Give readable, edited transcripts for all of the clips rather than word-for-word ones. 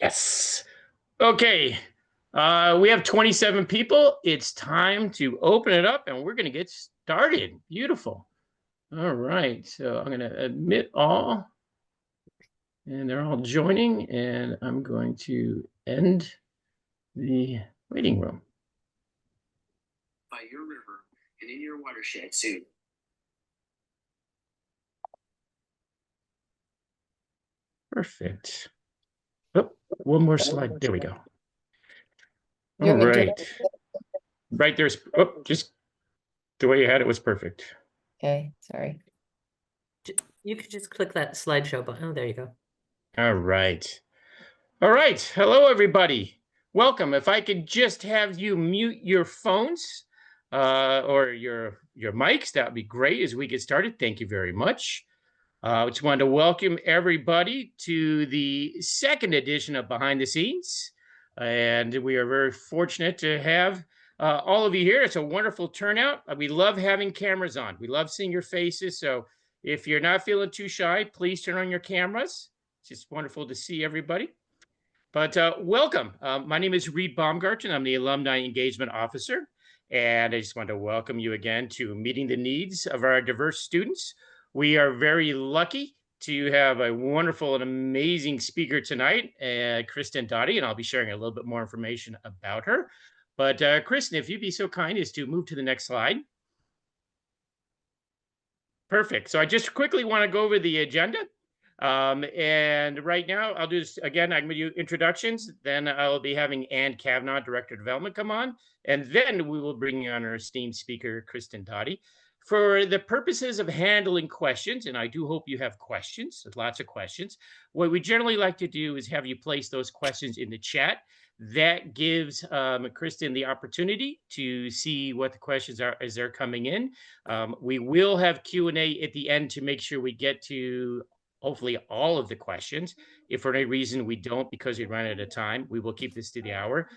Yes. Okay. We have 27 people. It's time to open it up and we're going to get started. Beautiful. All right. So I'm going to admit all and they're all joining and I'm going to end the waiting room. By your river and in your watershed soon. Perfect. Oh, one more slide. There we go. All right. Right there's, oh, just the way you had it was perfect. Okay, sorry. You could just click that slideshow button. Oh, there you go. All right. All right. Hello, everybody. Welcome. If I could just have you mute your phones or your mics, that would be great as we get started. Thank you very much. I just wanted to welcome everybody to the second edition of Behind the Scenes. And we are very fortunate to have all of you here. It's a wonderful turnout. We love having cameras on. We love seeing your faces. So if you're not feeling too shy, please turn on your cameras. It's just wonderful to see everybody. But welcome. My name is Reed Baumgarten. I'm the Alumni Engagement Officer. And I just want to welcome you again to meeting the needs of our diverse students. We are very lucky to have a wonderful and amazing speaker tonight, Kristen Dottie, and I'll be sharing a little bit more information about her. But Kristen, if you'd be so kind as to move to the next slide. Perfect. So I just quickly want to go over the agenda. And right now I'll do this again. I'm going to do introductions. Then I'll be having Ann Kavanaugh, Director of Development, come on. And then we will bring on our esteemed speaker, Kristen Dottie. For the purposes of handling questions, and I do hope you have questions, lots of questions, what we generally like to do is have you place those questions in the chat. That gives Kristen the opportunity to see what the questions are as they're coming in. We will have Q&A at the end to make sure we get to hopefully all of the questions. If for any reason we don't because we run out of time, we will keep this to the hour.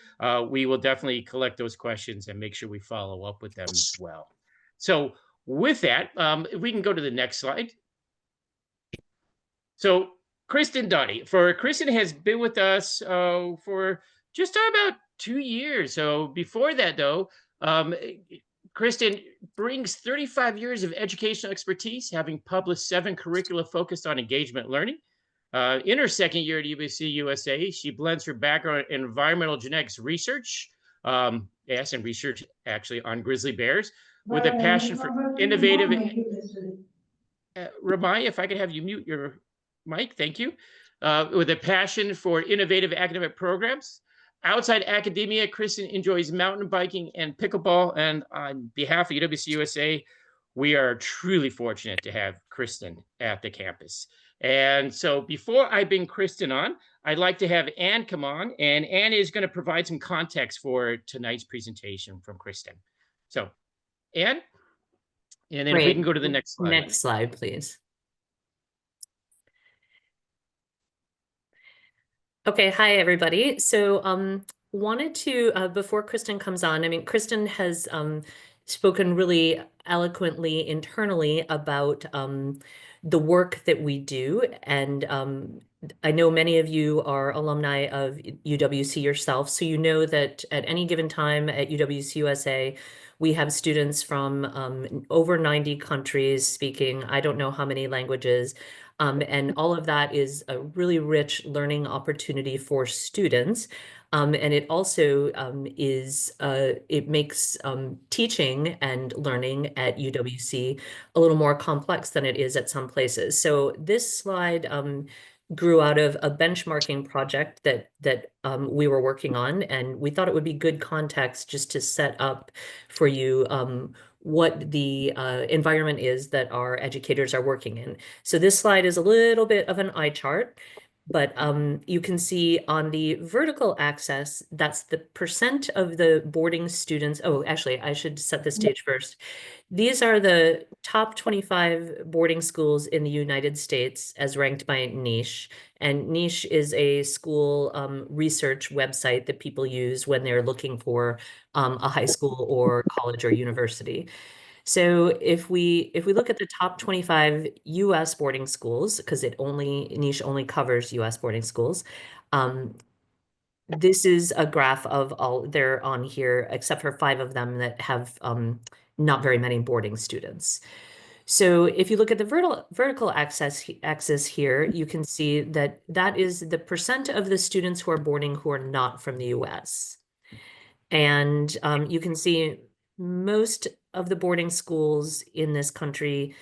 We will definitely collect those questions and make sure we follow up with them as well. So with that, if we can go to the next slide. So Kristen Dottie, Kristen has been with us for just about 2 years. So before that though, Kristen brings 35 years of educational expertise, having published 7 curricula focused on engagement learning. In her second year at UWC-USA, she blends her background in environmental genetics research, and research actually on grizzly bears, with a passion for innovative. Ramai, if I could have you mute your mic, thank you. With a passion for innovative academic programs. Outside academia, Kristen enjoys mountain biking and pickleball. And on behalf of UWC-USA, we are truly fortunate to have Kristen at the campus. And so before I bring Kristen on, I'd like to have Ann come on. And Ann is going to provide some context for tonight's presentation from Kristen. So Ann, and then Great. If we can go to the next slide. Next slide, please. Okay, hi everybody. So wanted to, before Kristen comes on, I mean, Kristen has spoken really eloquently internally about the work that we do. And I know many of you are alumni of UWC yourself, so you know that at any given time at UWC-USA, we have students from over 90 countries speaking, I don't know how many languages, and all of that is a really rich learning opportunity for students. And it also it makes teaching and learning at UWC a little more complex than it is at some places. So this slide grew out of a benchmarking project that we were working on, and we thought it would be good context just to set up for you what the environment is that our educators are working in. So this slide is a little bit of an eye chart, but you can see on the vertical axis, that's the percent of the boarding students. Oh, actually, I should set the stage first. These are the top 25 boarding schools in the United States as ranked by Niche. And Niche is a school research website that people use when they're looking for a high school or college or university. So if we look at the top 25 US boarding schools, because niche only covers US boarding schools, this is a graph of all, they're on here, except for 5 of them that have not very many boarding students. So if you look at the vertical axis here, you can see that that is the percent of the students who are boarding who are not from the US. And you can see most of the boarding schools in this country,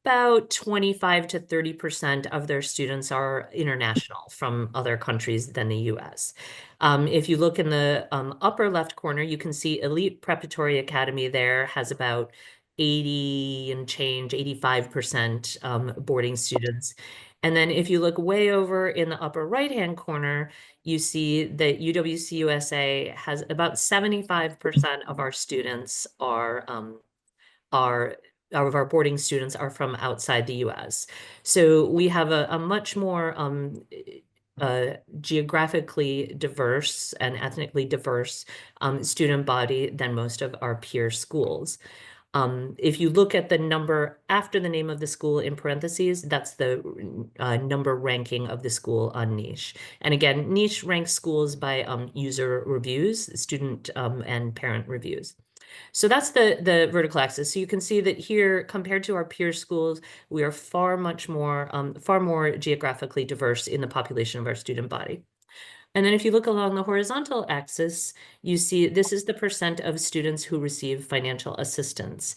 about 25 to 30% of their students are international from other countries than the US. If you look in the upper left corner, you can see Elite Preparatory Academy there has about 80 and change, 85% boarding students. And then if you look way over in the upper right-hand corner, you see that UWC-USA has about 75% of our students are of our boarding students are from outside the US. So we have a much more geographically diverse and ethnically diverse student body than most of our peer schools. If you look at the number after the name of the school in parentheses, that's the number ranking of the school on Niche. And again, Niche ranks schools by user reviews, student and parent reviews. So that's the vertical axis. So you can see that here, compared to our peer schools, we are far more geographically diverse in the population of our student body. And then if you look along the horizontal axis, you see this is the percent of students who receive financial assistance.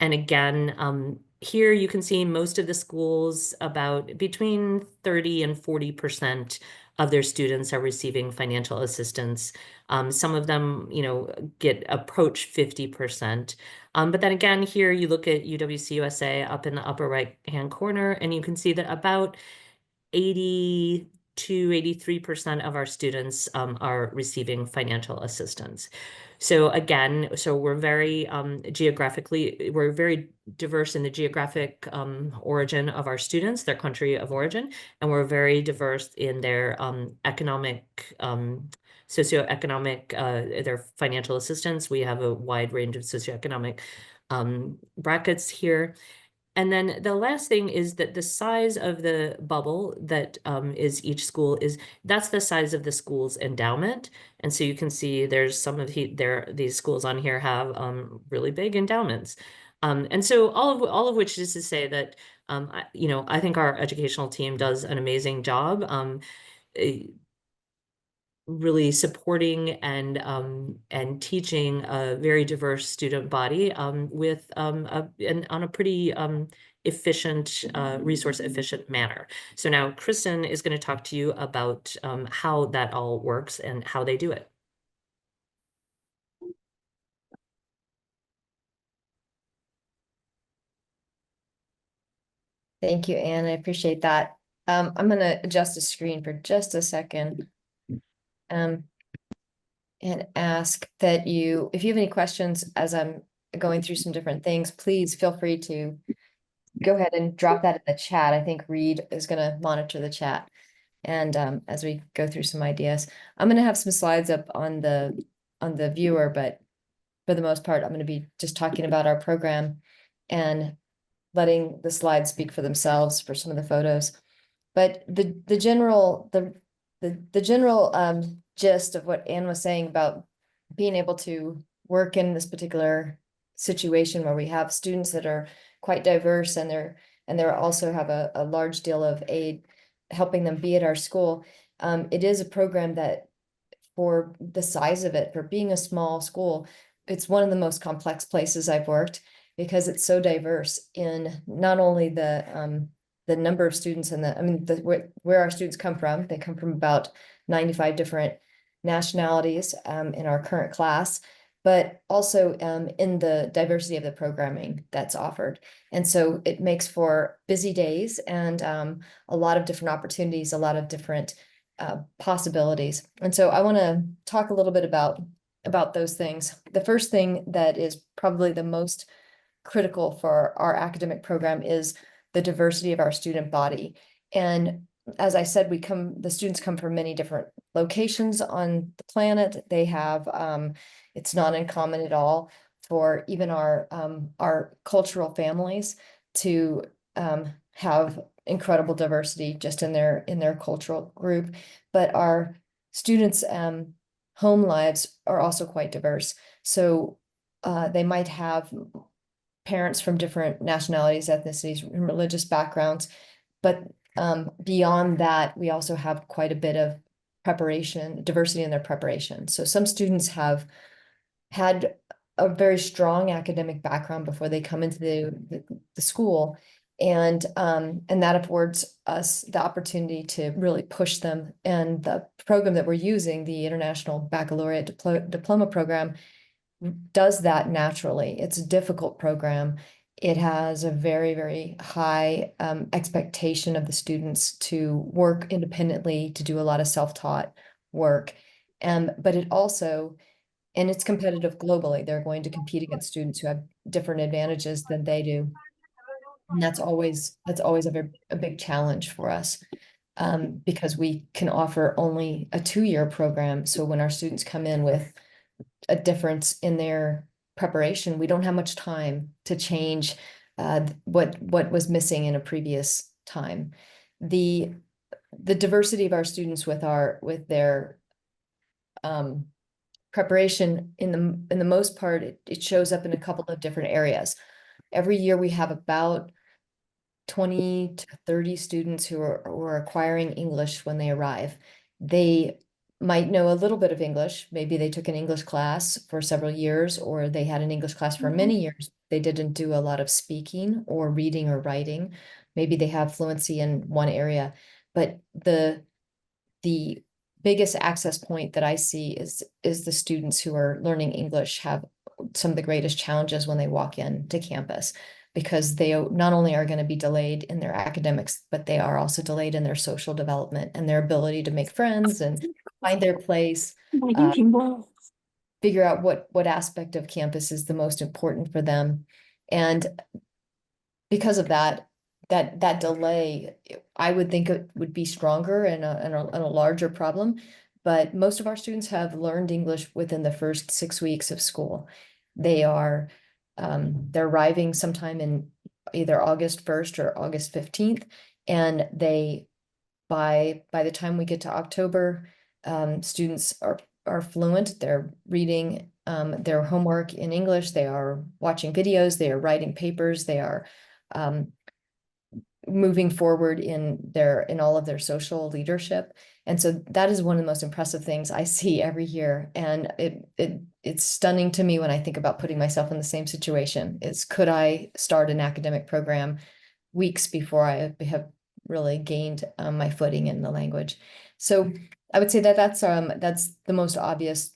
And again, here you can see most of the schools, about between 30 and 40% of their students are receiving financial assistance. Some of them, approach 50%. But then again, here you look at UWC-USA up in the upper right-hand corner, and you can see that about 80 to 83% of our students are receiving financial assistance. So again, we're very we're very diverse in the geographic origin of our students, their country of origin, and we're very diverse in their economic, socioeconomic, their financial assistance. We have a wide range of socioeconomic brackets here. And then the last thing is that the size of the bubble that is each school that's the size of the school's endowment. And so you can see there's some of these schools on here have really big endowments. And so all of which is to say that I think our educational team does an amazing job really supporting and teaching a very diverse student body with on a pretty efficient, resource efficient manner. So now Kristen is going to talk to you about how that all works and how they do it. Thank you, Anne. I appreciate that. I'm going to adjust the screen for just a second. And ask that if you have any questions as I'm going through some different things, please feel free to go ahead and drop that in the chat. I think Reed is going to monitor the chat. And as we go through some ideas, I'm going to have some slides up on the viewer, but for the most part, I'm going to be just talking about our program and letting the slides speak for themselves for some of the photos. But the general gist of what Anne was saying about being able to work in this particular situation where we have students that are quite diverse and they're also have a large deal of aid helping them be at our school. It is a program that, for the size of it, for being a small school, it's one of the most complex places I've worked because it's so diverse in not only the number of students and where our students come from. They come from about 95 different nationalities in our current class, but also in the diversity of the programming that's offered. And so it makes for busy days and a lot of different opportunities, a lot of different possibilities. And so I want to talk a little bit about those things. The first thing that is probably the most critical for our academic program is the diversity of our student body. And as I said, the students come from many different locations on the planet. They have, it's not uncommon at all for even our cultural families to have incredible diversity just in their cultural group, but our students' home lives are also quite diverse. So they might have parents from different nationalities, ethnicities, and religious backgrounds, but beyond that, we also have quite a bit of preparation, diversity in their preparation. So some students have had a very strong academic background before they come into the school, and that affords us the opportunity to really push them. And the program that we're using, the International Baccalaureate Diploma Program, does that naturally. It's a difficult program. It has a very, very high expectation of the students to work independently, to do a lot of self-taught work. But it also, and it's competitive globally. They're going to compete against students who have different advantages than they do. And that's always a big challenge for us, because we can offer only a 2-year program. So when our students come in with a difference in their preparation, we don't have much time to change what was missing in a previous time. The diversity of our students with their preparation, in the most part, it shows up in a couple of different areas. Every year we have about 20 to 30 students who are acquiring English when they arrive. They might know a little bit of English. Maybe they took an English class for several years, or they had an English class for many years. They didn't do a lot of speaking or reading or writing. Maybe they have fluency in one area, but the biggest access point that I see is the students who are learning English have some of the greatest challenges when they walk into campus, because they not only are going to be delayed in their academics, but they are also delayed in their social development and their ability to make friends and find their place, figure out what aspect of campus is the most important for them. And because of that delay, I would think it would be stronger and a larger problem. But most of our students have learned English within the first 6 weeks of school. They're arriving sometime in either August 1st or August 15th, and by the time we get to October, students are fluent. They're reading their homework in English. They are watching videos. They are writing papers. They are moving forward in all of their social leadership. And so that is one of the most impressive things I see every year. And it's stunning to me when I think about putting myself in the same situation. Could I start an academic program weeks before I have really gained my footing in the language? So I would say that's the most obvious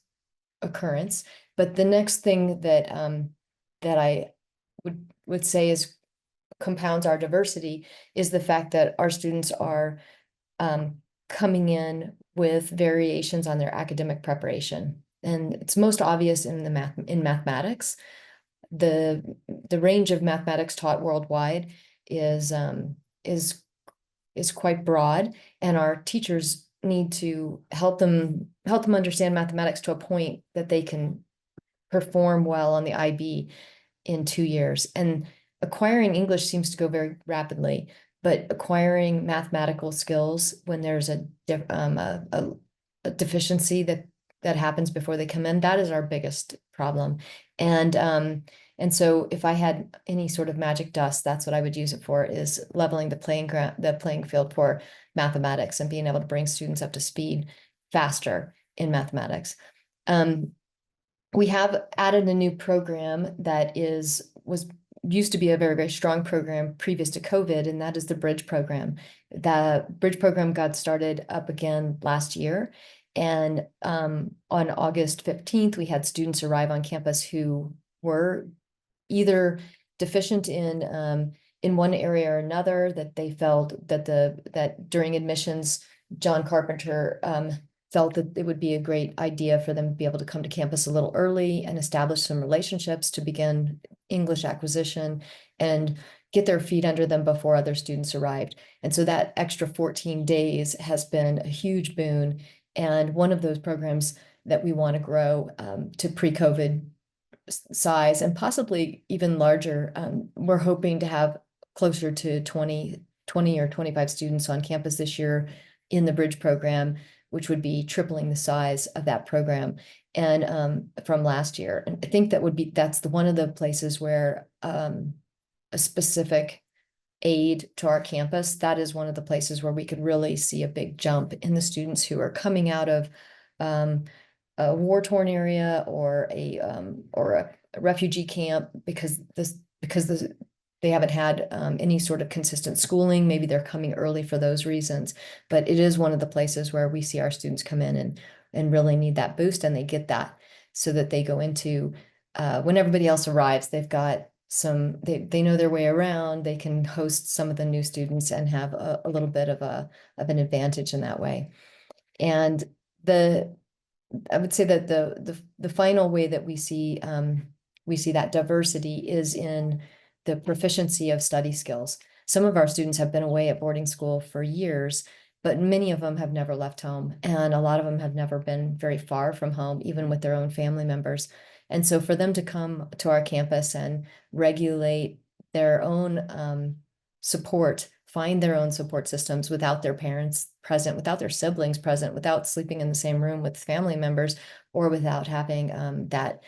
occurrence. But the next thing that I would say is compounds our diversity is the fact that our students are coming in with variations on their academic preparation. And it's most obvious in mathematics. The range of mathematics taught worldwide is quite broad, and our teachers need to help them understand mathematics to a point that they can perform well on the IB in 2 years. And acquiring English seems to go very rapidly, but acquiring mathematical skills when there's a deficiency that happens before they come in, that is our biggest problem. And so if I had any sort of magic dust, that's what I would use it for, is leveling the playing field for mathematics and being able to bring students up to speed faster in mathematics. We have added a new program that used to be a very, very strong program previous to COVID, and that is the Bridge program. The Bridge program got started up again last year. And on August 15th, we had students arrive on campus who were either deficient in one area or another, that they felt that during admissions, John Carpenter felt that it would be a great idea for them to be able to come to campus a little early and establish some relationships to begin English acquisition and get their feet under them before other students arrived. And so that extra 14 days has been a huge boon, and one of those programs that we want to grow to pre-COVID size and possibly even larger. We're hoping to have closer to 20 or 25 students on campus this year in the bridge program, which would be tripling the size of that program and from last year. And I think that's one of the places where a specific aid to our campus, that is one of the places where we could really see a big jump in the students who are coming out of a war-torn area or a refugee camp because they haven't had any sort of consistent schooling. Maybe they're coming early for those reasons, but it is one of the places where we see our students come in and really need that boost, and they get that so that they go into when everybody else arrives, they've got they know their way around. They can host some of the new students and have a little bit of an advantage in that way. And I would say that the final way that we see that diversity is in the proficiency of study skills. Some of our students have been away at boarding school for years, but many of them have never left home, and a lot of them have never been very far from home, even with their own family members. And so for them to come to our campus and regulate their own support, find their own support systems without their parents present, without their siblings present, without sleeping in the same room with family members, or without having that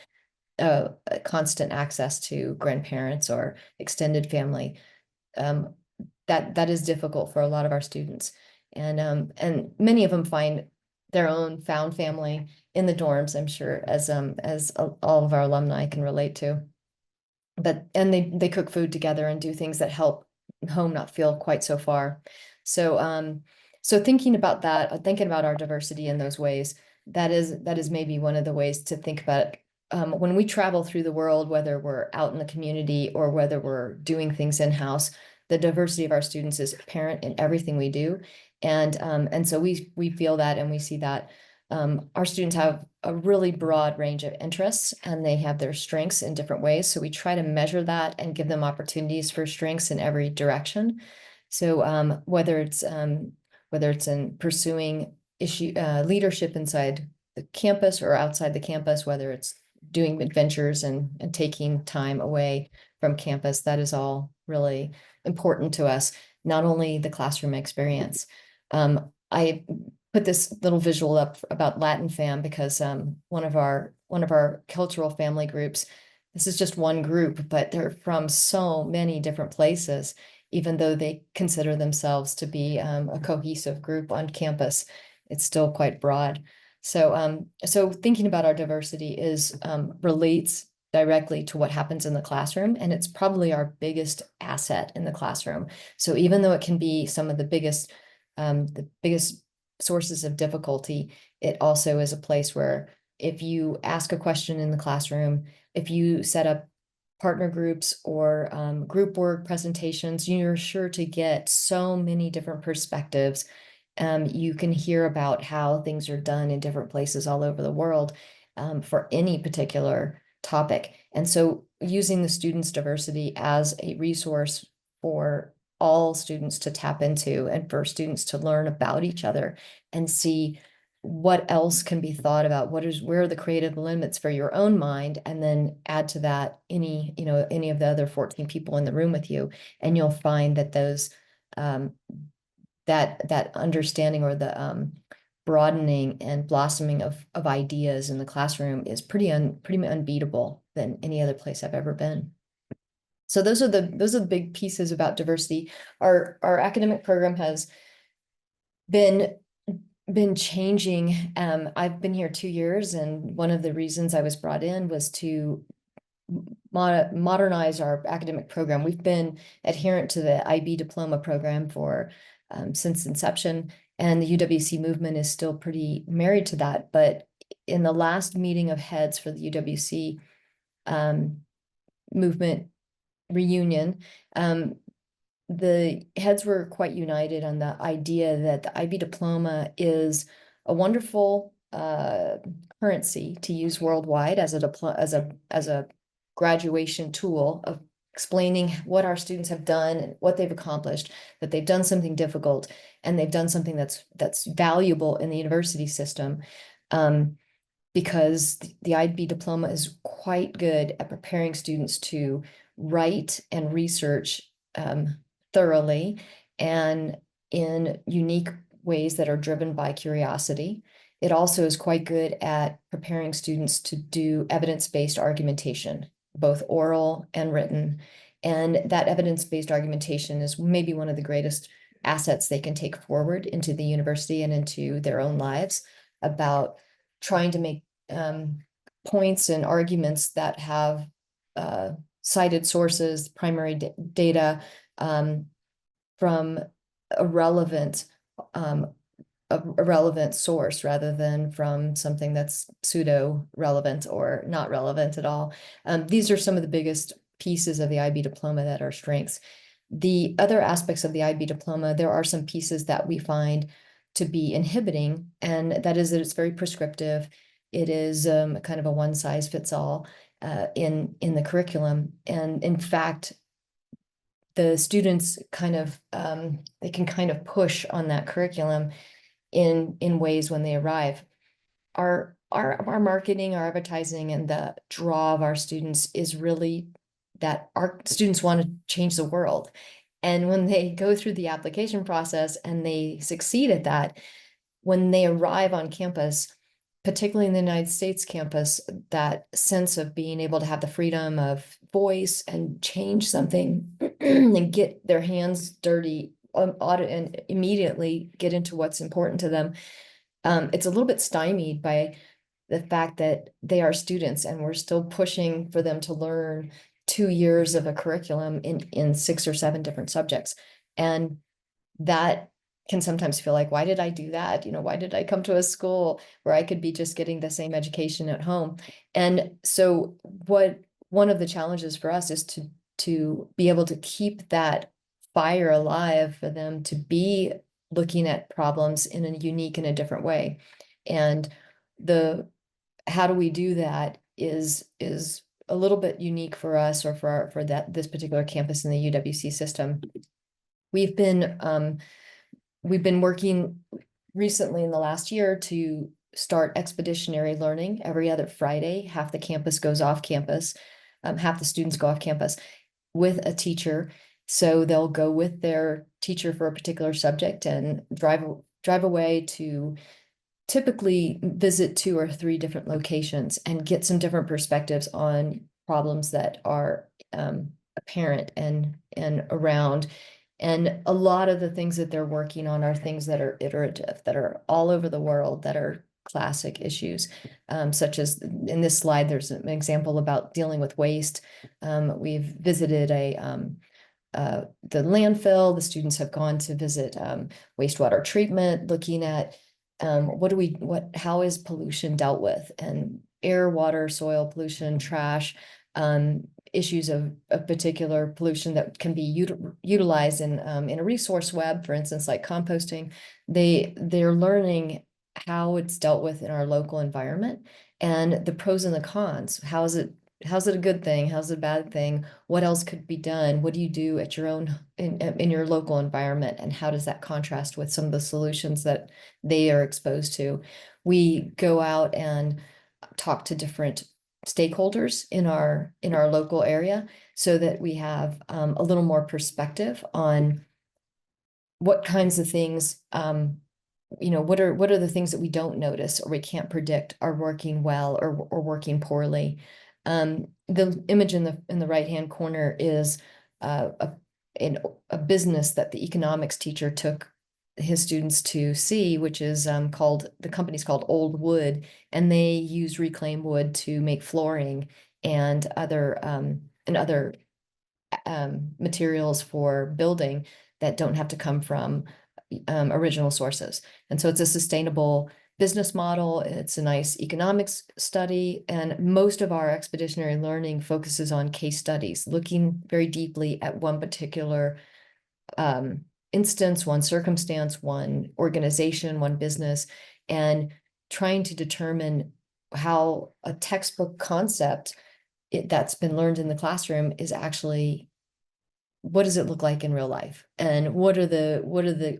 constant access to grandparents or extended family, that is difficult for a lot of our students. And many of them find their own found family in the dorms, I'm sure, as all of our alumni can relate to. And they cook food together and do things that help home not feel quite so far. So thinking about that, thinking about our diversity in those ways, that is maybe one of the ways to think about it. When we travel through the world, whether we're out in the community or whether we're doing things in-house, the diversity of our students is apparent in everything we do. And so we feel that, and we see that our students have a really broad range of interests, and they have their strengths in different ways. So we try to measure that and give them opportunities for strengths in every direction. So whether it's in pursuing leadership inside the campus or outside the campus, whether it's doing adventures and taking time away from campus, that is all really important to us, not only the classroom experience. I put this little visual up about Latin Fam because one of our cultural family groups, this is just one group, but they're from so many different places, even though they consider themselves to be a cohesive group on campus. It's still quite broad. So thinking about our diversity relates directly to what happens in the classroom, and it's probably our biggest asset in the classroom. So even though it can be some of the biggest sources of difficulty, it also is a place where if you ask a question in the classroom, if you set up partner groups or group work presentations, you're sure to get so many different perspectives. You can hear about how things are done in different places all over the world for any particular topic. And so using the students' diversity as a resource for all students to tap into and for students to learn about each other and see what else can be thought about, where are the creative limits for your own mind, and then add to that any of the other 14 people in the room with you, and you'll find that those that understanding or the broadening and blossoming of ideas in the classroom is pretty unbeatable than any other place I've ever been. So those are the big pieces about diversity. Our academic program has been changing. I've been here 2 years, and one of the reasons I was brought in was to modernize our academic program. We've been adherent to the IB diploma program for since inception, and the UWC movement is still pretty married to that. But in the last meeting of heads for the UWC movement reunion, the heads were quite united on the idea that the IB diploma is a wonderful currency to use worldwide as a graduation tool of explaining what our students have done and what they've accomplished, that they've done something difficult and they've done something that's valuable in the university system. because the IB diploma is quite good at preparing students to write and research thoroughly and in unique ways that are driven by curiosity. It also is quite good at preparing students to do evidence-based argumentation, both oral and written. And that evidence-based argumentation is maybe one of the greatest assets they can take forward into the university and into their own lives about trying to make points and arguments that have cited sources, primary data from a relevant source rather than from something that's pseudo relevant or not relevant at all. These are some of the biggest pieces of the IB diploma that are strengths. The other aspects of the IB diploma, there are some pieces that we find to be inhibiting, and that is that it's very prescriptive. It is kind of a one size fits all in the curriculum. And in fact, the students kind of, they can kind of push on that curriculum in ways when they arrive. Our marketing, our advertising, and the draw of our students is really that our students want to change the world. And when they go through the application process and they succeed at that, when they arrive on campus, particularly in the United States campus, that sense of being able to have the freedom of voice and change something and get their hands dirty and immediately get into what's important to them. It's a little bit stymied by the fact that they are students and we're still pushing for them to learn 2 years of a curriculum in 6 or 7 different subjects. And that can sometimes feel like, why did I do that? Why did I come to a school where I could be just getting the same education at home? And so one of the challenges for us is to be able to keep that fire alive for them to be looking at problems in a unique and a different way. And how do we do that is a little bit unique for us or for this particular campus in the UWC system. We've been working recently in the last year to start expeditionary learning every other Friday. Half the campus goes off campus, half the students go off campus with a teacher. So they'll go with their teacher for a particular subject and drive away to typically visit 2 or 3 different locations and get some different perspectives on problems that are apparent and around. And a lot of the things that they're working on are things that are iterative, that are all over the world, that are classic issues, such as in this slide, there's an example about dealing with waste. We've visited the landfill. The students have gone to visit wastewater treatment, looking at how is pollution dealt with, and air, water, soil pollution, trash, issues of particular pollution that can be utilized in a resource web, for instance, like composting. They're learning how it's dealt with in our local environment and the pros and the cons. How's it a good thing? How's it a bad thing? What else could be done? What do you do at your own in your local environment? And how does that contrast with some of the solutions that they are exposed to? We go out and talk to different stakeholders in our local area so that we have a little more perspective on what kinds of things what are the things that we don't notice or we can't predict are working well or working poorly. The image in the right-hand corner is a business that the economics teacher took his students to see, which is the company's called Old Wood, and they use reclaimed wood to make flooring and other materials for building that don't have to come from original sources. And so it's a sustainable business model. It's a nice economics study. And most of our expeditionary learning focuses on case studies, looking very deeply at one particular instance, one circumstance, one organization, one business, and trying to determine how a textbook concept that's been learned in the classroom is actually, what does it look like in real life? And what are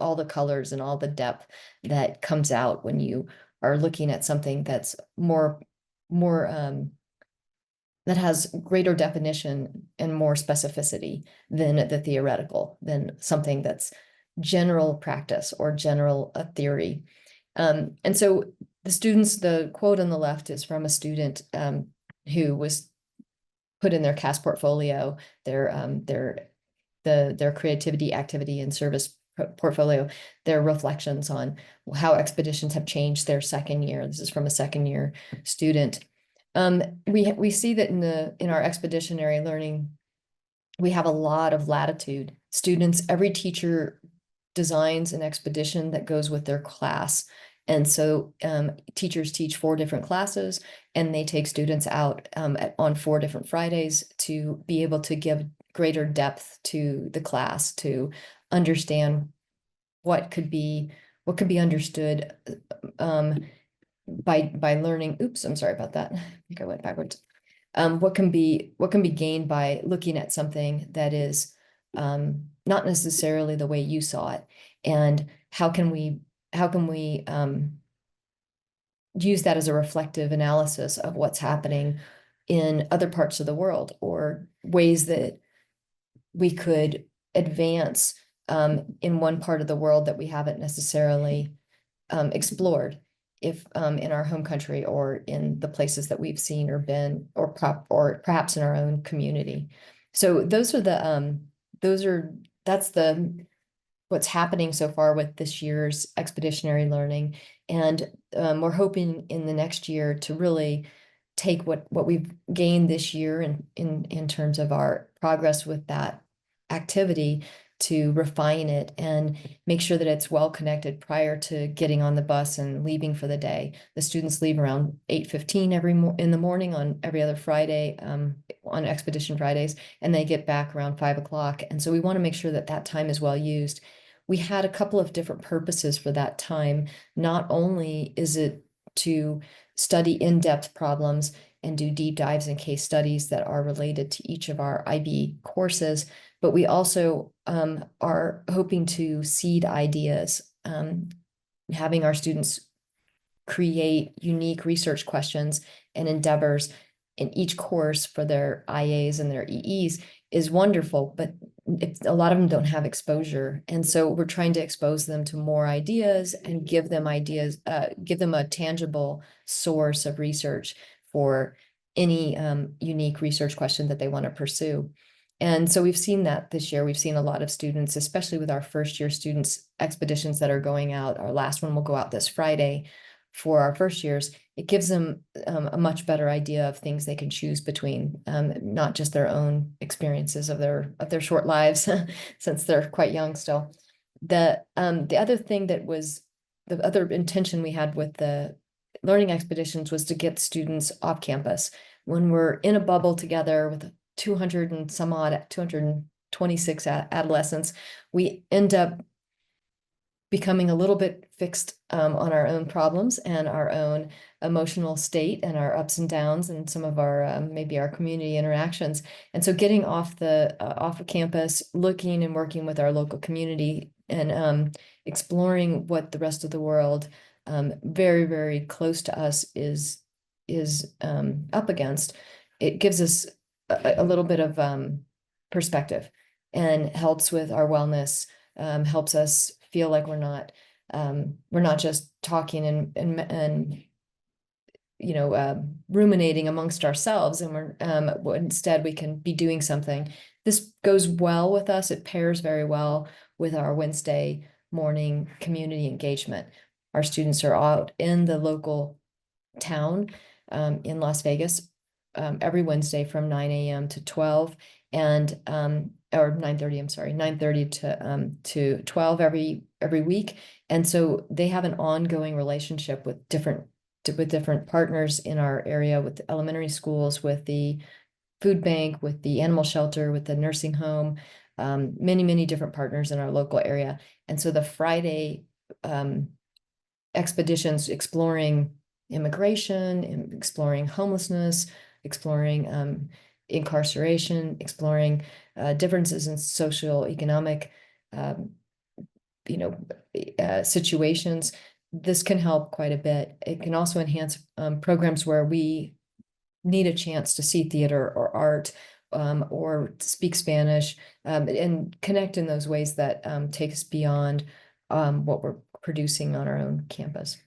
all the colors and all the depth that comes out when you are looking at something that's more that has greater definition and more specificity than the theoretical, than something that's general practice or general theory. And so the students, the quote on the left is from a student who was put in their CAS portfolio, their creativity, activity, and service portfolio, their reflections on how expeditions have changed their second year. This is from a second year student. We see that in our expeditionary learning, we have a lot of latitude. Students, every teacher designs an expedition that goes with their class. And so teachers teach 4 different classes, and they take students out on 4 different Fridays to be able to give greater depth to the class, to understand what could be understood by learning. Oops, I'm sorry about that. I think I went backwards. What can be gained by looking at something that is not necessarily the way you saw it, and how can we use that as a reflective analysis of what's happening in other parts of the world, or ways that we could advance in one part of the world that we haven't necessarily explored, if in our home country or in the places that we've seen or been, or perhaps in our own community. So that's what's happening so far with this year's expeditionary learning. And we're hoping in the next year to really take what we've gained this year in terms of our progress with that activity, to refine it and make sure that it's well connected prior to getting on the bus and leaving for the day. The students leave around 8:15 in the morning on every other Friday, on Expedition Fridays, and they get back around 5 o'clock. And so we want to make sure that that time is well used. We had a couple of different purposes for that time. Not only is it to study in-depth problems and do deep dives and case studies that are related to each of our IB courses, but we also are hoping to seed ideas, having our students create unique research questions and endeavors in each course for their IAs and their EEs is wonderful, but a lot of them don't have exposure. And so we're trying to expose them to more ideas and give them ideas, give them a tangible source of research for any unique research question that they want to pursue. And so we've seen that this year. We've seen a lot of students, especially with our first year students, expeditions that are going out. Our last one will go out this Friday for our first years. It gives them a much better idea of things they can choose between, not just their own experiences of their short lives, since they're quite young still. The other thing that was the other intention we had with the learning expeditions was to get students off campus. When we're in a bubble together with 200 and some odd, 226 adolescents, we end up becoming a little bit fixed on our own problems and our own emotional state and our ups and downs and some of our maybe our community interactions. And so getting off of campus, looking and working with our local community and exploring what the rest of the world very, very close to us is up against, it gives us a little bit of perspective and helps with our wellness, helps us feel like we're not just talking and ruminating amongst ourselves, and instead we can be doing something. This goes well with us. It pairs very well with our Wednesday morning community engagement. Our students are out in the local town in Las Vegas every Wednesday from 9 a.m. to 12, and or 9:30, I'm sorry, 9:30 to 12 every week. And so they have an ongoing relationship with different partners in our area, with the elementary schools, with the food bank, with the animal shelter, with the nursing home, many different partners in our local area. And so the Friday expeditions exploring immigration, exploring homelessness, exploring incarceration, exploring differences in social economic situations. this can help quite a bit. It can also enhance programs where we need a chance to see theater or art or speak Spanish and connect in those ways that take us beyond what we're producing on our own campus.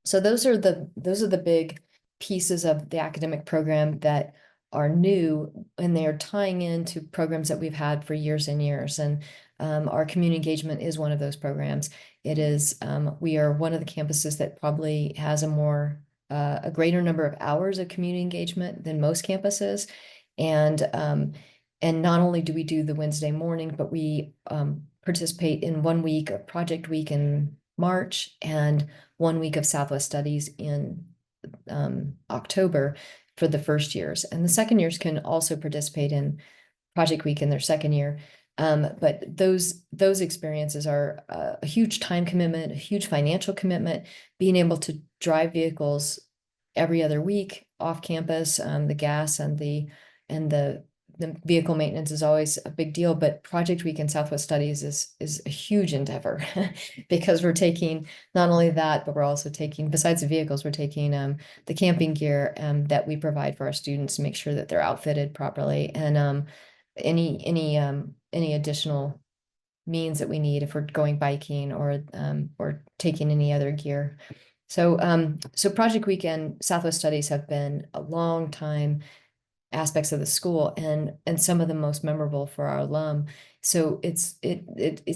So those are the big pieces of the academic program that are new, and they are tying into programs that we've had for years and years. And our community engagement is one of those programs. It is we are one of the campuses that probably has a greater number of hours of community engagement than most campuses. And not only do we do the Wednesday morning, but we participate in 1 week of Project Week in March and 1 week of Southwest Studies in October for the first years. And the second years can also participate in Project Week in their second year. But those experiences are a huge time commitment, a huge financial commitment. Being able to drive vehicles every other week off campus, the gas and the vehicle maintenance is always a big deal. But Project Week in Southwest Studies is a huge endeavor because we're taking not only that, but we're also taking, besides the vehicles, we're taking the camping gear that we provide for our students to make sure that they're outfitted properly, and any additional means that we need if we're going biking or taking any other gear. So Project Week and Southwest Studies have been a long time aspects of the school and some of the most memorable for our alum. So it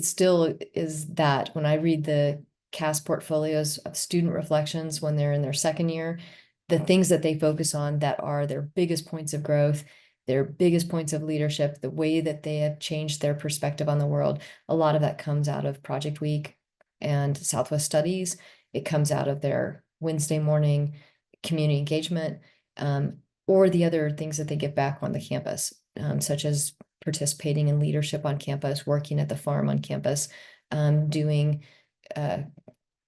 still is that when I read the CAS portfolios of student reflections when they're in their second year, the things that they focus on that are their biggest points of growth, their biggest points of leadership, the way that they have changed their perspective on the world, a lot of that comes out of Project Week and Southwest Studies. It comes out of their Wednesday morning community engagement, or the other things that they give back on the campus, such as participating in leadership on campus, working at the farm on campus, doing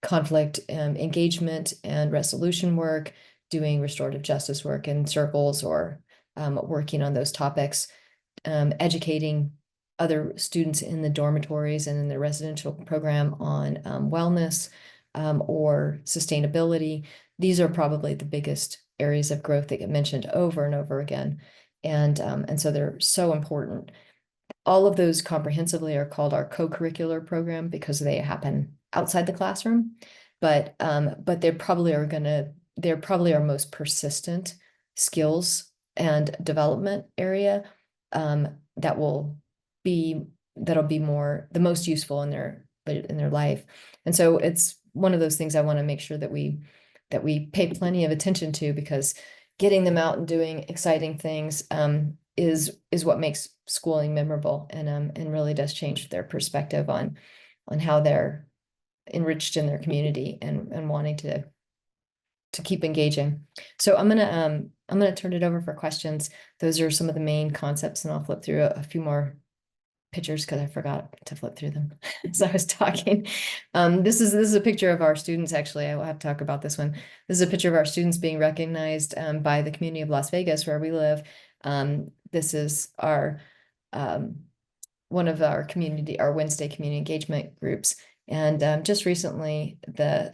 conflict engagement and resolution work, doing restorative justice work in circles, or working on those topics, educating other students in the dormitories and in the residential program on wellness or sustainability. These are probably the biggest areas of growth that get mentioned over and over again. And so they're so important. All of those comprehensively are called our co-curricular program because they happen outside the classroom, but they're probably our most persistent skills and development area that'll be the most useful in their life. And so it's one of those things I want to make sure that we pay plenty of attention to, because getting them out and doing exciting things is what makes schooling memorable, and really does change their perspective on how they're enriched in their community and wanting to keep engaging. So I'm gonna turn it over for questions. Those are some of the main concepts, and I'll flip through a few more pictures because I forgot to flip through them as I was talking. This is a picture of our students. Actually, I will have to talk about this one. This is a picture of our students being recognized by the community of Las Vegas, where we live. This is our one of our Wednesday community engagement groups, and just recently the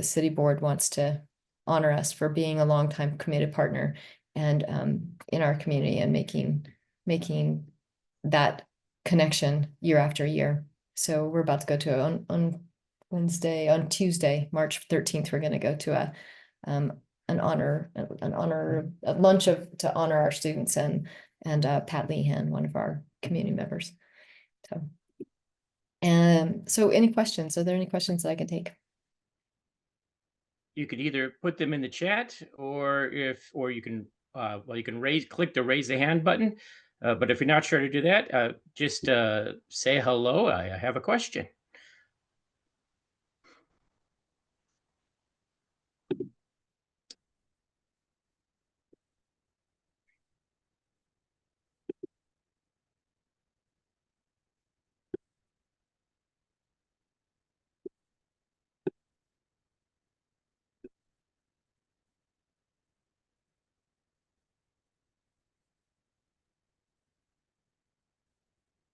city board wants to honor us for being a longtime committed partner and in our community, and making that connection year after year. So we're about to go to on Tuesday, March 13th, we're going to go to a lunch to honor our students and Pat Lehan, one of our community members. So any questions? Are there any questions that I can take? You could either put them in the chat, or you can click the raise the hand button. But if you're not sure to do that, just say hello. I have a question.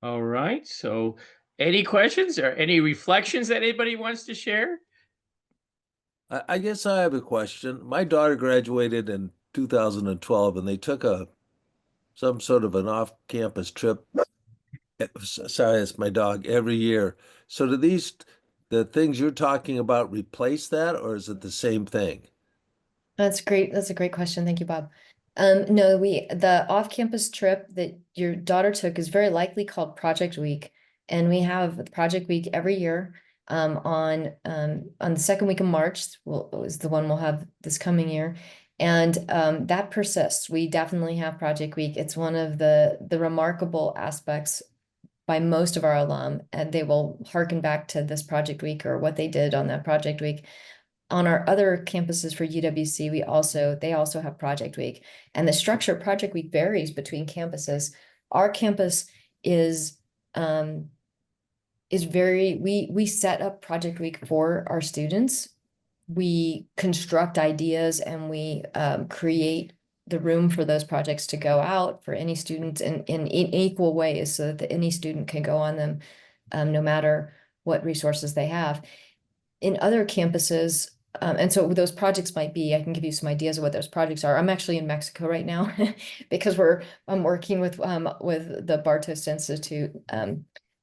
All right. So any questions or any reflections that anybody wants to share? I guess I have a question. My daughter graduated in 2012, and they took some sort of an off-campus trip. Sorry, it's my dog, every year. So do the things you're talking about replace that, or is it the same thing? That's great. That's a great question. Thank you, Bob. No, the off-campus trip that your daughter took is very likely called Project Week, and we have Project Week every year. On the second week of March, is the one we'll have this coming year, and that persists. We definitely have Project Week. It's one of the remarkable aspects by most of our alum, and they will harken back to this Project Week or what they did on that Project Week. On our other campuses for UWC, they also have Project Week, and the structure of Project Week varies between campuses. Our campus is we set up Project Week for our students. We construct ideas and we create the room for those projects to go out for any students in equal ways so that any student can go on them no matter what resources they have. In other campuses, and so those projects might be, I can give you some ideas of what those projects are. I'm actually in Mexico right now because I'm working with the Bartos Institute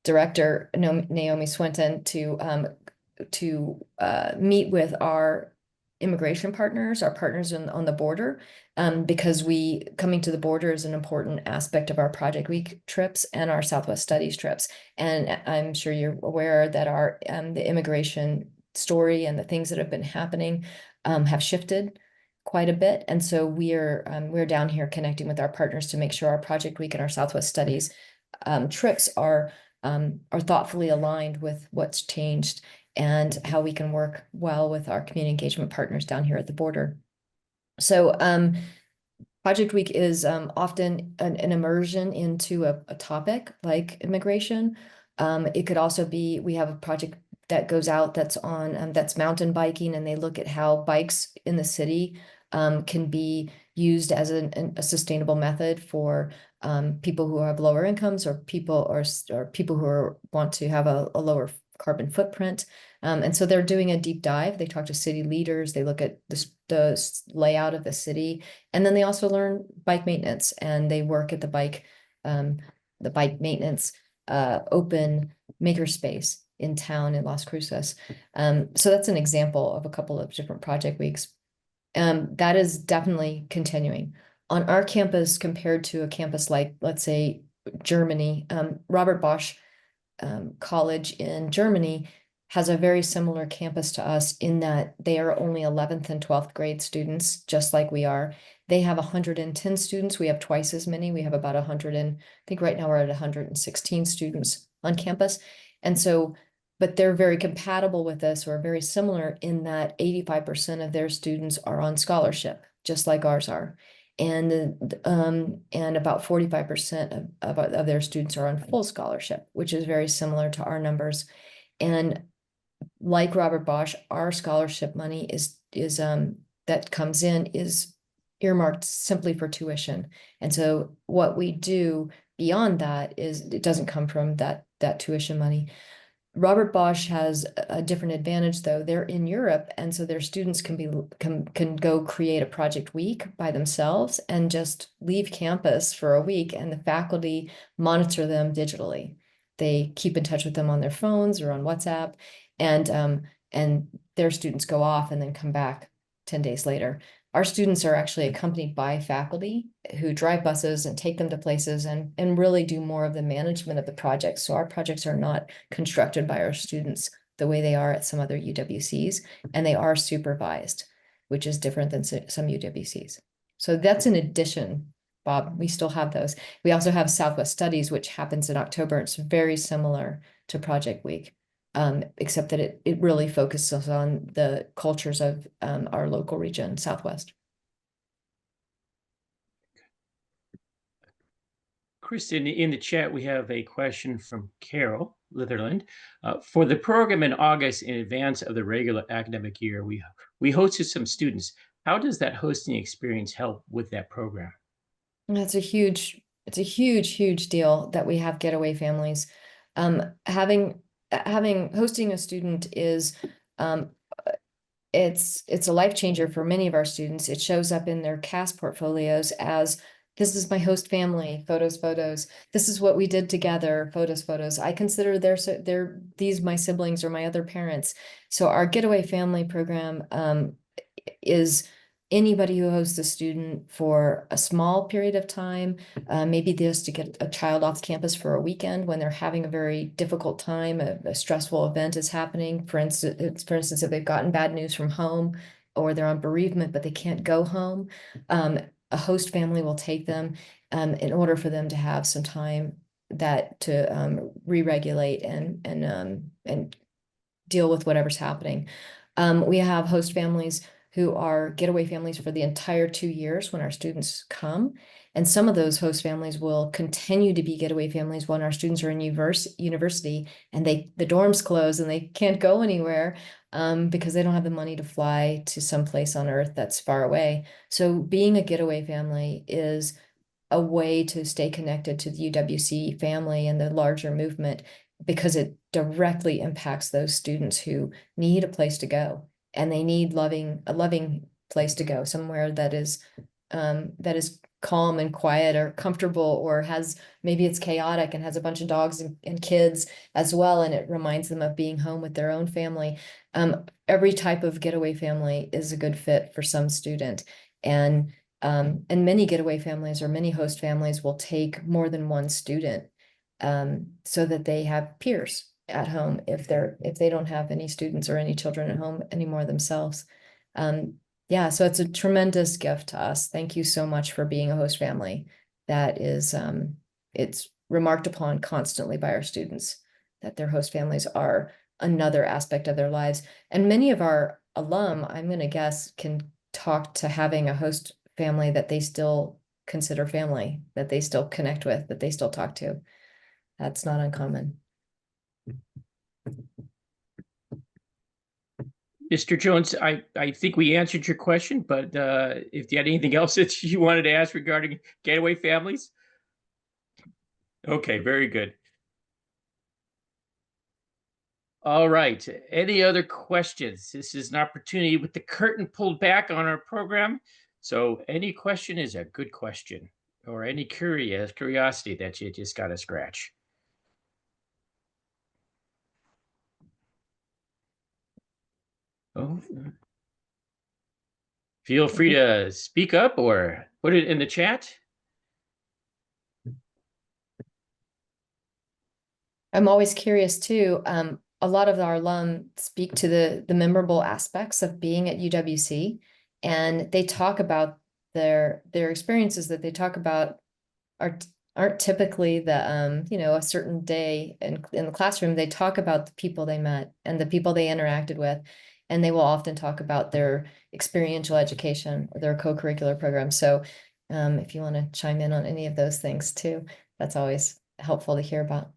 director Naomi Swinton to meet with our immigration partners, our partners on the border, because coming to the border is an important aspect of our Project Week trips and our Southwest Studies trips. And I'm sure you're aware that our the immigration story and the things that have been happening have shifted quite a bit. And so we're down here connecting with our partners to make sure our Project Week and our Southwest Studies trips are thoughtfully aligned with what's changed and how we can work well with our community engagement partners down here at the border. So Project Week is often an immersion into a topic like immigration. It could also be, we have a project that goes out that's mountain biking, and they look at how bikes in the city can be used as a sustainable method for people who have lower incomes or people who want to have a lower carbon footprint. And so they're doing a deep dive. They talk to city leaders. They look at the layout of the city, and then they also learn bike maintenance, and they work at the bike maintenance open makerspace in town in Las Cruces. So that's an example of a couple of different Project Weeks. That is definitely continuing. On our campus, compared to a campus like, let's say, Germany, Robert Bosch College in Germany has a very similar campus to us in that they are only 11th and 12th grade students, just like we are. They have 110 students. We have twice as many. We have about 100 and I think right now we're at 116 students on campus. And so, but they're very compatible with us, or very similar in that 85% of their students are on scholarship, just like ours are. And about 45% of their students are on full scholarship, which is very similar to our numbers. And like Robert Bosch, our scholarship money is that comes in is earmarked simply for tuition. And so what we do beyond that is it doesn't come from that tuition money. Robert Bosch has a different advantage, though. They're in Europe, and so their students can go create a Project Week by themselves and just leave campus for a week, and the faculty monitor them digitally. They keep in touch with them on their phones or on WhatsApp, and their students go off and then come back 10 days later. Our students are actually accompanied by faculty who drive buses and take them to places and really do more of the management of the projects. So our projects are not constructed by our students the way they are at some other UWCs, and they are supervised, which is different than some UWCs. So that's an addition, Bob. We still have those. We also have Southwest Studies, which happens in October. It's very similar to Project Week. Except that it really focuses on the cultures of our local region, Southwest. Kristen, in the chat, we have a question from Carol Litherland. For the program in August, in advance of the regular academic year, we hosted some students. How does that hosting experience help with that program? It's a huge deal that we have getaway families. Hosting a student is it's a life changer for many of our students. It shows up in their CAS portfolios as, this is my host family, photos, photos. This is what we did together, photos, photos. I consider these my siblings or my other parents. So our Getaway Family program is anybody who hosts a student for a small period of time, maybe just to get a child off campus for a weekend when they're having a very difficult time, a stressful event is happening. For instance, if they've gotten bad news from home or they're on bereavement, but they can't go home, a host family will take them in order for them to have some time to re-regulate and deal with whatever's happening. We have host families who are getaway families for the entire 2 years when our students come. And some of those host families will continue to be getaway families when our students are in university and the dorms close and they can't go anywhere because they don't have the money to fly to some place on earth that's far away. So being a getaway family is a way to stay connected to the UWC family and the larger movement, because it directly impacts those students who need a place to go, and they need a loving place to go, somewhere that is calm and quiet or comfortable, or maybe it's chaotic and has a bunch of dogs and kids as well, and it reminds them of being home with their own family. Every type of getaway family is a good fit for some student, and many getaway families or many host families will take more than one student, so that they have peers at home if they don't have any students or any children at home anymore themselves. Yeah, so it's a tremendous gift to us. Thank you so much for being a host family. That is, it's remarked upon constantly by our students that their host families are another aspect of their lives. And many of our alum, I'm going to guess, can talk to having a host family that they still consider family, that they still connect with, that they still talk to. That's not uncommon. Mr. Jones, I think we answered your question, but if you had anything else that you wanted to ask regarding getaway families? Okay, very good. All right, any other questions? This is an opportunity with the curtain pulled back on our program. So any question is a good question, or any curiosity that you just got to scratch. Oh, feel free to speak up or put it in the chat. I'm always curious too. A lot of our alum speak to the memorable aspects of being at UWC, and they talk about their experiences that they talk about aren't typically a certain day in the classroom. They talk about the people they met and the people they interacted with, and they will often talk about their experiential education or their co-curricular program. So if you want to chime in on any of those things too, that's always helpful to hear about.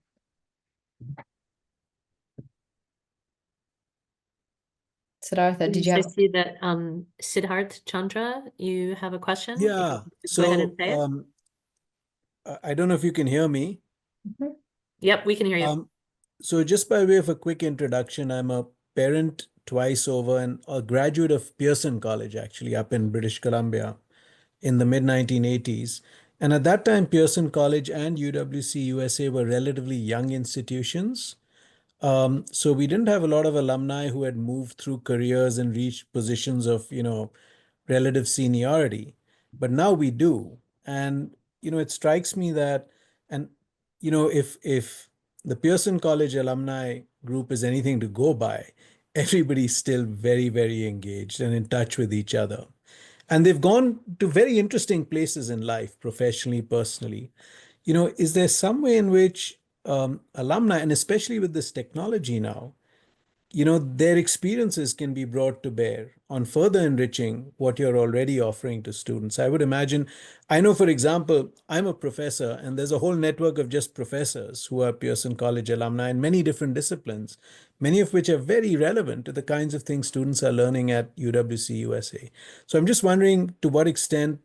Siddhartha, did you I have? see that Siddharth Chandra, you have a question? If you Yeah. could go ahead and say it. I don't know if you can hear me. Yep, we can hear you. So just by way of a quick introduction, I'm a parent twice over and a graduate of Pearson College, actually, up in British Columbia in the mid-1980s. And at that time, Pearson College and UWC-USA were relatively young institutions. So we didn't have a lot of alumni who had moved through careers and reached positions of, relative seniority. But now we do. And, it strikes me that, and, if the Pearson College alumni group is anything to go by, everybody's still very, very engaged and in touch with each other. And they've gone to very interesting places in life, professionally, personally. Is there some way in which alumni, and especially with this technology now, their experiences can be brought to bear on further enriching what you're already offering to students? I would imagine, I know, for example, I'm a professor, and there's a whole network of just professors who are Pearson College alumni in many different disciplines, many of which are very relevant to the kinds of things students are learning at UWC USA. So I'm just wondering to what extent,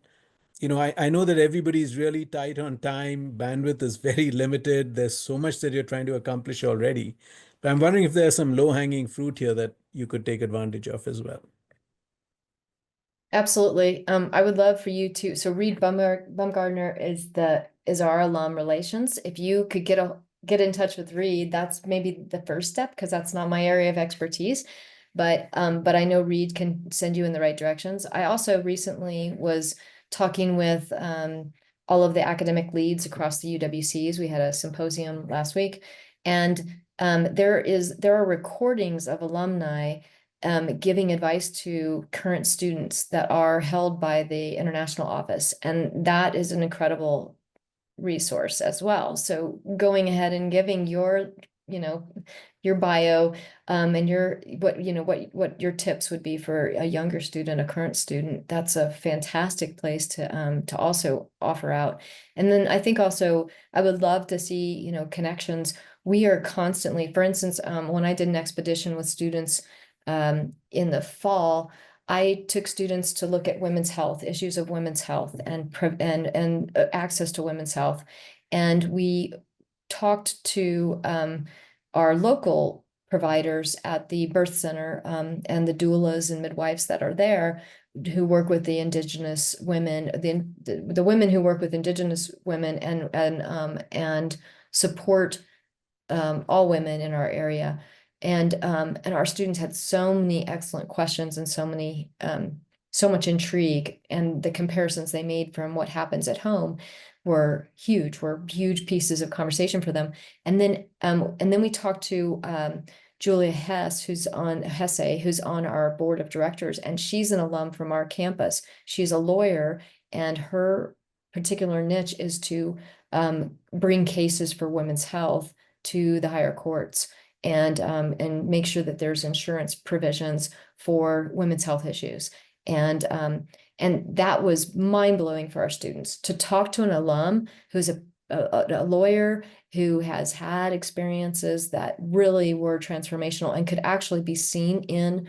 I know that everybody's really tight on time, bandwidth is very limited. There's so much that you're trying to accomplish already. But I'm wondering if there's some low-hanging fruit here that you could take advantage of as well. Absolutely. I would love for you to, so Reed Bumgardner is our alum relations. If you could get in touch with Reed, that's maybe the first step, because that's not my area of expertise. But I know Reed can send you in the right directions. I also recently was talking with all of the academic leads across the UWCs. We had a symposium last week, and there are recordings of alumni giving advice to current students that are held by the international office. And that is an incredible resource as well. So going ahead and giving your, your bio, and what your tips would be for a younger student, a current student, that's a fantastic place to also offer out. And then I think also I would love to see, connections. We are constantly, for instance, when I did an expedition with students in the fall, I took students to look at women's health, issues of women's health, and access to women's health. And we talked to our local providers at the birth center, and the doulas and midwives that are there, who work with the indigenous women, the women who work with indigenous women, and support all women in our area. And our students had so many excellent questions, and so much intrigue, and the comparisons they made from what happens at home were huge pieces of conversation for them. And then we talked to Julia Hesse, who's on our board of directors, and she's an alum from our campus. She's a lawyer, and her particular niche is to bring cases for women's health to the higher courts, and make sure that there's insurance provisions for women's health issues. And that was mind-blowing for our students to talk to an alum who's a lawyer who has had experiences that really were transformational and could actually be seen in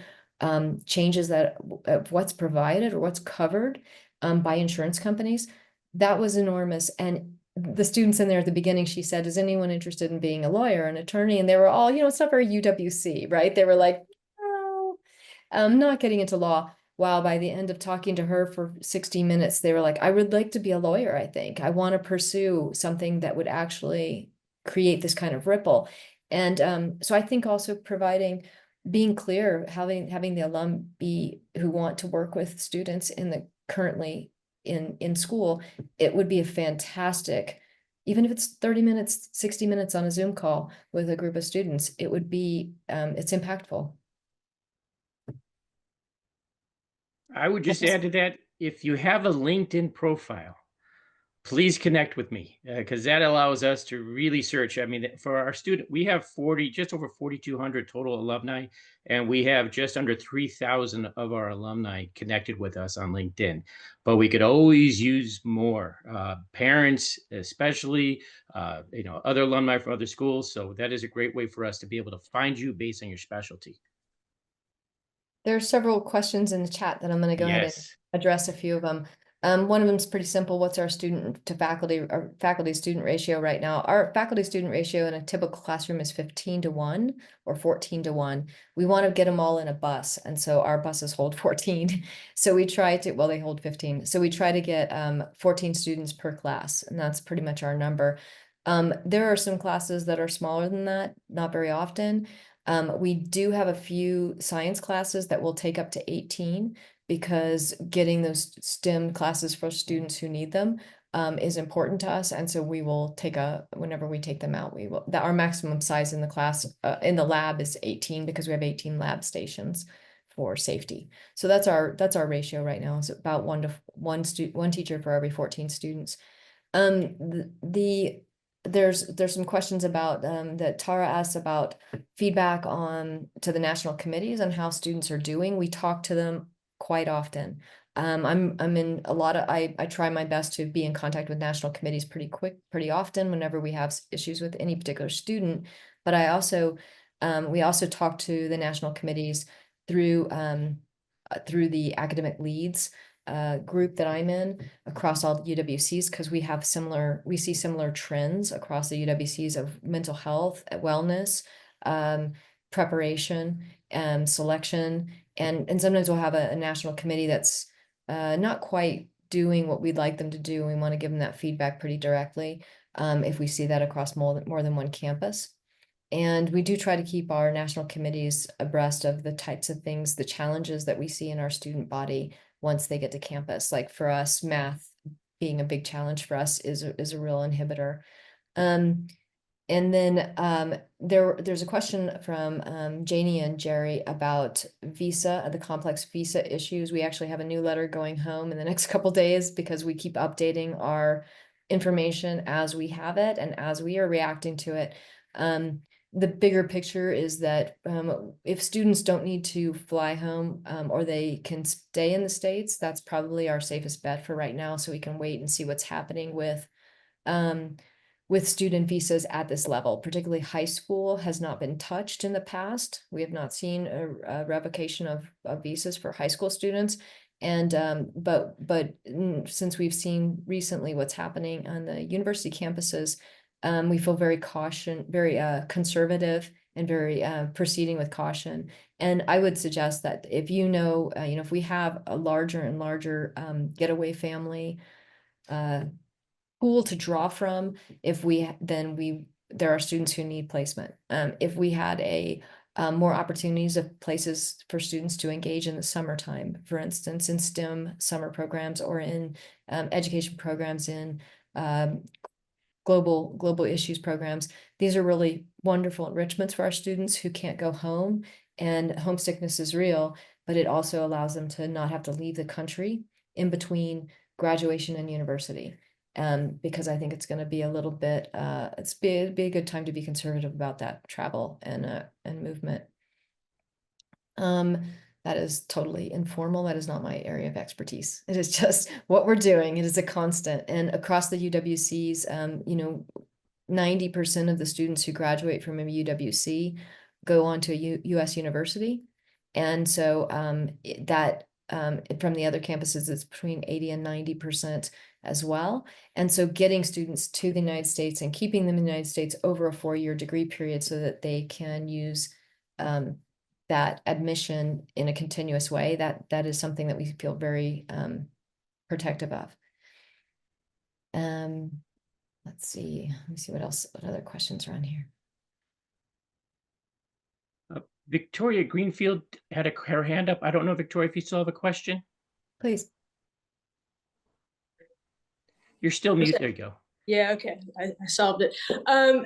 changes of what's provided or what's covered by insurance companies. That was enormous. And the students in there at the beginning, she said, is anyone interested in being a lawyer, an attorney? And they were all, it's not very UWC, right? They were like, no, I'm not getting into law. While by the end of talking to her for 60 minutes, they were like, I would like to be a lawyer, I think. I want to pursue something that would actually create this kind of ripple. And so I think also being clear, having the alum who want to work with students currently in school, it would be a fantastic, even if it's 30 minutes, 60 minutes on a Zoom call with a group of students, it would be, it's impactful. I would just add to that, if you have a LinkedIn profile, please connect with me, because that allows us to really search. I mean, for our student, we have just over 4,200 total alumni, and we have just under 3,000 of our alumni connected with us on LinkedIn. But we could always use more, parents, especially, other alumni from other schools. So that is a great way for us to be able to find you based on your specialty. There are several questions in the chat that I'm going to go ahead and address a few of them. One of them is pretty simple. What's our student to faculty or faculty student ratio right now? Our faculty student ratio in a typical classroom is 15-1 or 14-1. We want to get them all in a bus. And so our buses hold 14. So we try to, well, they hold 15. So we try to get 14 students per class. And that's pretty much our number. There are some classes that are smaller than that, not very often. We do have a few science classes that will take up to 18, because getting those STEM classes for students who need them is important to us. And so we will whenever we take them out, our maximum size in the class, in the lab, is 18, because we have 18 lab stations for safety. So that's our ratio right now. It's about one teacher for every 14 students. There's some questions about that Tara asked about feedback to the national committees on how students are doing. We talk to them quite often. I'm in a lot of, I try my best to be in contact with national committees pretty often whenever we have issues with any particular student. But we also talk to the national committees through the academic leads group that I'm in across all the UWCs, because we see similar trends across the UWCs of mental health, wellness, preparation, selection, and sometimes we'll have a national committee that's not quite doing what we'd like them to do. We want to give them that feedback pretty directly if we see that across more than one campus. And we do try to keep our national committees abreast of the types of things, the challenges that we see in our student body once they get to campus. Like for us, math being a big challenge for us is a real inhibitor. And then there's a question from Janie and Jerry about visa, the complex visa issues. We actually have a new letter going home in the next couple days because we keep updating our information as we have it and as we are reacting to it. The bigger picture is that if students don't need to fly home or they can stay in the States, that's probably our safest bet for right now. So we can wait and see what's happening with student visas at this level. Particularly high school has not been touched in the past. We have not seen a revocation of visas for high school students. And but since we've seen recently what's happening on the university campuses, we feel very conservative and very proceeding with caution. And I would suggest that if if we have a larger and larger getaway family pool to draw from, there are students who need placement. If we had more opportunities of places for students to engage in the summertime, for instance, in STEM summer programs or in education programs in global issues programs, these are really wonderful enrichments for our students who can't go home. And homesickness is real, but it also allows them to not have to leave the country in between graduation and university. Because I think it's going to be a little bit, be a good time to be conservative about that travel and movement. That is totally informal. That is not my area of expertise. It is just what we're doing. It is a constant. And across the UWCs, 90% of the students who graduate from a UWC go on to a US university. And so from the other campuses, it's between 80 and 90% as well. And so getting students to the United States and keeping them in the United States over a 4-year degree period so that they can use that admission in a continuous way, that is something that we feel very protective of. Let's see. Let me see what other questions are on here. Victoria Greenfield had her hand up. I don't know, Victoria, if you still have a question. Please. You're still muted. There you go. Yeah, okay, I solved it.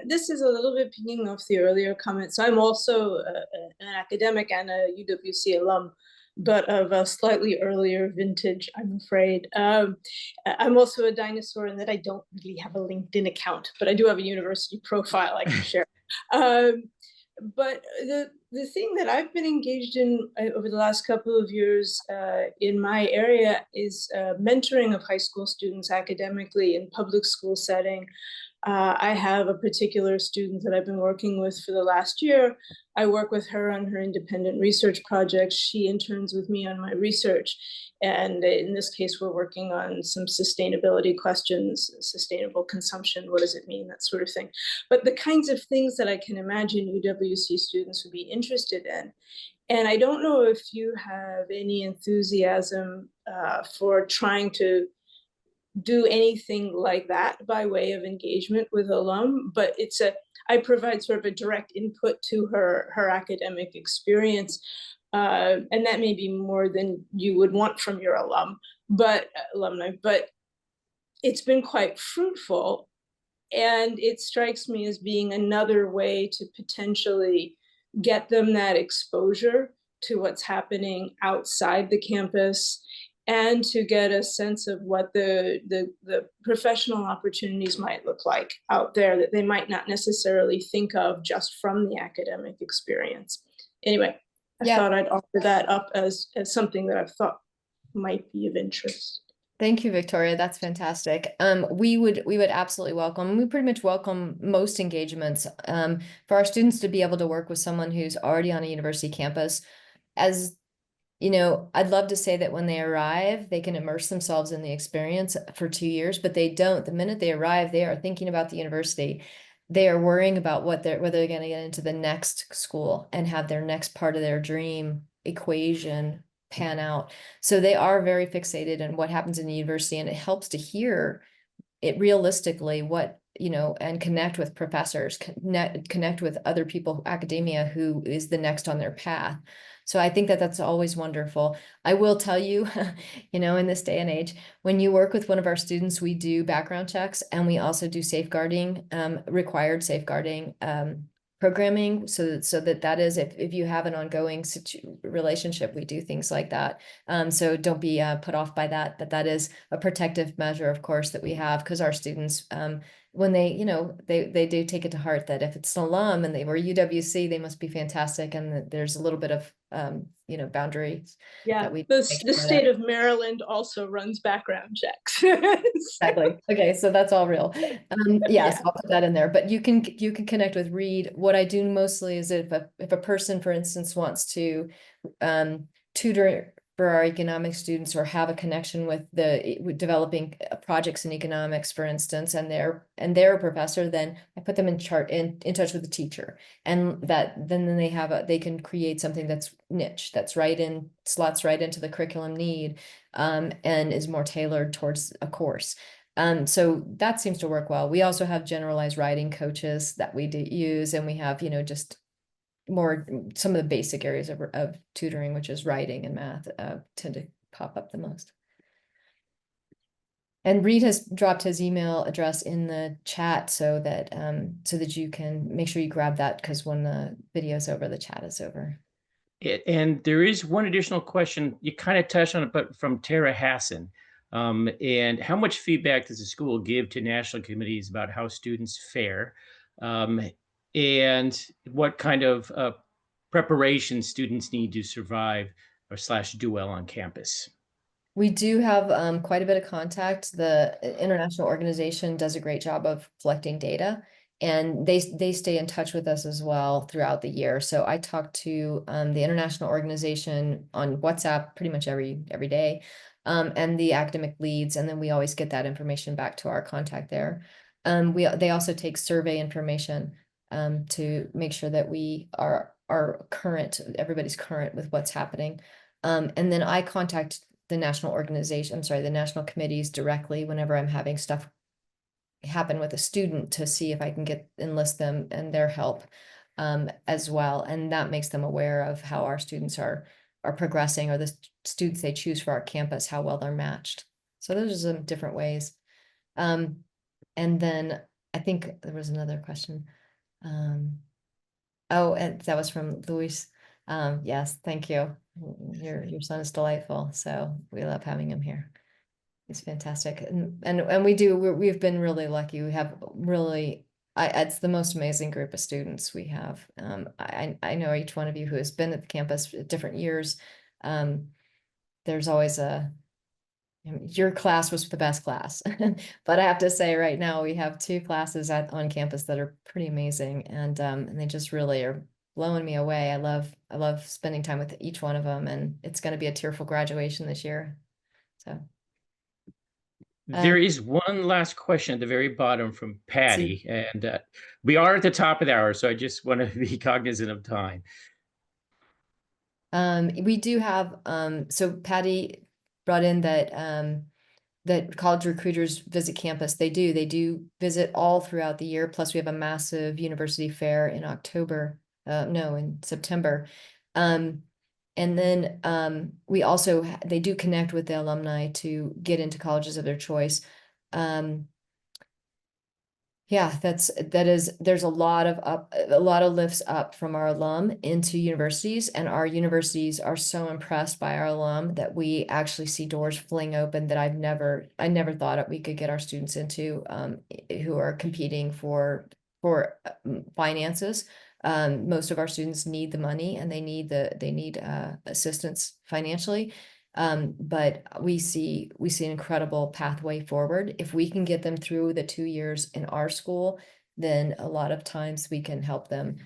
This is a little bit picking off the earlier comment. So I'm also an academic and a UWC alum, but of a slightly earlier vintage, I'm afraid. I'm also a dinosaur in that I don't really have a LinkedIn account, but I do have a university profile I can share. But the thing that I've been engaged in over the last couple of years in my area is mentoring of high school students academically in public school setting. I have a particular student that I've been working with for the last year. I work with her on her independent research project. She interns with me on my research. And in this case, we're working on some sustainability questions, sustainable consumption, what does it mean, that sort of thing. But the kinds of things that I can imagine UWC students would be interested in. And I don't know if you have any enthusiasm for trying to do anything like that by way of engagement with alum, but I provide sort of a direct input to her academic experience. And that may be more than you would want from your alumni, but it's been quite fruitful. And it strikes me as being another way to potentially get them that exposure to what's happening outside the campus and to get a sense of what the professional opportunities might look like out there that they might not necessarily think of just from the academic experience. Anyway, I thought I'd offer that up as something that I've thought might be of interest. Thank you, Victoria. That's fantastic. We would absolutely welcome, we pretty much welcome most engagements for our students to be able to work with someone who's already on a university campus. As you know, I'd love to say that when they arrive, they can immerse themselves in the experience for 2 years, but they don't. The minute they arrive, they are thinking about the university. They are worrying about whether they're going to get into the next school and have their next part of their dream equation pan out. So they are very fixated on what happens in the university, and it helps to hear it realistically what, you know, and connect with professors, connect with other people, academia, who is the next on their path. So I think that that's always wonderful. I will tell you, you know, in this day and age, when you work with one of our students, we do background checks, and we also do safeguarding, required safeguarding programming, so that is, if you have an ongoing relationship, we do things like that. So don't be put off by that, but that is a protective measure, of course, that we have, because our students, when they, you know, they do take it to heart that if it's an alum and they were UWC, they must be fantastic, and there's a little bit of you know, boundaries Yeah, that we the make the sure state that. of Maryland also runs background checks. Exactly. Okay, so that's all real. Yes, Yeah. I'll put that in there. But you can connect with Reed. What I do mostly is if a person, for instance, wants to tutor for our economics students, or have a connection with developing projects in economics, for instance, and they're a professor, then I put them in touch with the teacher, and then they can create something that's niche, that's slots right into the curriculum need, and is more tailored towards a course. So that seems to work well. We also have generalized writing coaches that we use, and we have, you know, just more some of the basic areas of tutoring, which is writing and math, tend to pop up the most. And Reed has dropped his email address in the chat, so that you can make sure you grab that, because when the video's over, the chat is over. And there is one additional question, you kind of touched on it, but from Tara Hassan. And how much feedback does the school give to national committees about how students fare? And what kind of preparation students need to survive or / do well on campus? We do have quite a bit of contact. The international organization does a great job of collecting data, and they stay in touch with us as well throughout the year. So I talk to the international organization on WhatsApp pretty much every day, and the academic leads, and then we always get that information back to our contact there. They also take survey information to make sure that we are current, everybody's current with what's happening. And then I contact the national the national committees directly whenever I'm having stuff happen with a student, to see if I can enlist them and their help as well. And that makes them aware of how our students are progressing, or the students they choose for our campus, how well they're matched. So those are some different ways. And then I think there was another question. Oh, and that was from Luis. Yes, thank you. Your son is delightful, so we love having him here. He's fantastic, and we've been really lucky. We have really, it's the most amazing group of students we have. I know each one of you who has been at the campus at different years. There's always your class was the best class, but I have to say right now we have two classes on campus that are pretty amazing, and they just really are blowing me away. I love spending time with each one of them, and it's going to be a tearful graduation this year. So there is one last question at the very bottom from Patty, and we are at the top of the hour, so I just want to be cognizant of time. We do have so Patty brought in that that college recruiters visit campus. They do visit all throughout the year. Plus, we have a massive university fair in in September. And then we also they do connect with the alumni to get into colleges of their choice. Yeah, there's a lot of lifts up from our alum into universities, and our universities are so impressed by our alum that we actually see doors fling open that I never thought we could get our students into, who are competing for finances. Most of our students need the money, and they need assistance financially. But we see an incredible pathway forward. If we can get them through the 2 years in our school, then a lot of times we can help them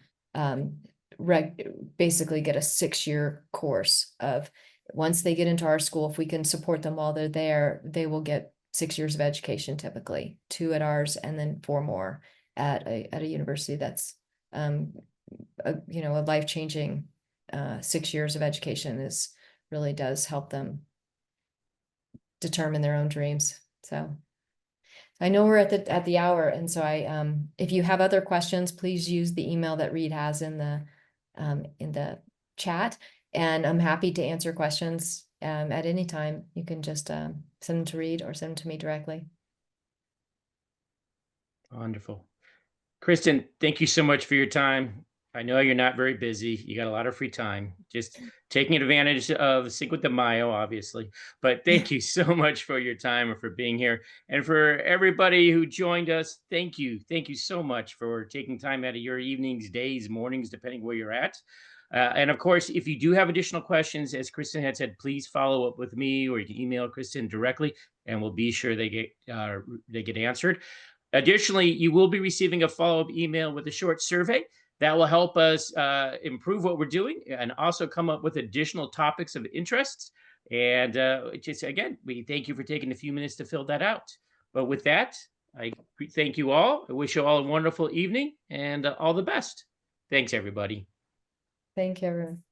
basically get a 6-year course of, once they get into our school, if we can support them while they're there, they will get 6 years of education, typically 2 at ours and then 4 more at a university. That's a life-changing 6 years of education is really does help them determine their own dreams. So I know we're at the hour, and so if you have other questions, please use the email that Reed has in the chat, and I'm happy to answer questions at any time. You can just send them to Reed or send them to me directly. Wonderful. Kristen, thank you so much for your time. I know you're not very busy. You got a lot of free time, just taking advantage of Cinco de Mayo, obviously. But thank you so much for your time and for being here. And for everybody who joined us, thank you. Thank you so much for taking time out of your evenings, days, mornings, depending where you're at. And of course, if you do have additional questions, as Kristen had said, please follow up with me, or you can email Kristen directly, and we'll be sure they get answered. Additionally, you will be receiving a follow-up email with a short survey that will help us improve what we're doing and also come up with additional topics of interest. And just again, we thank you for taking a few minutes to fill that out. But with that, I thank you all. I wish you all a wonderful evening and all the best. Thanks, everybody. Thank you, everyone.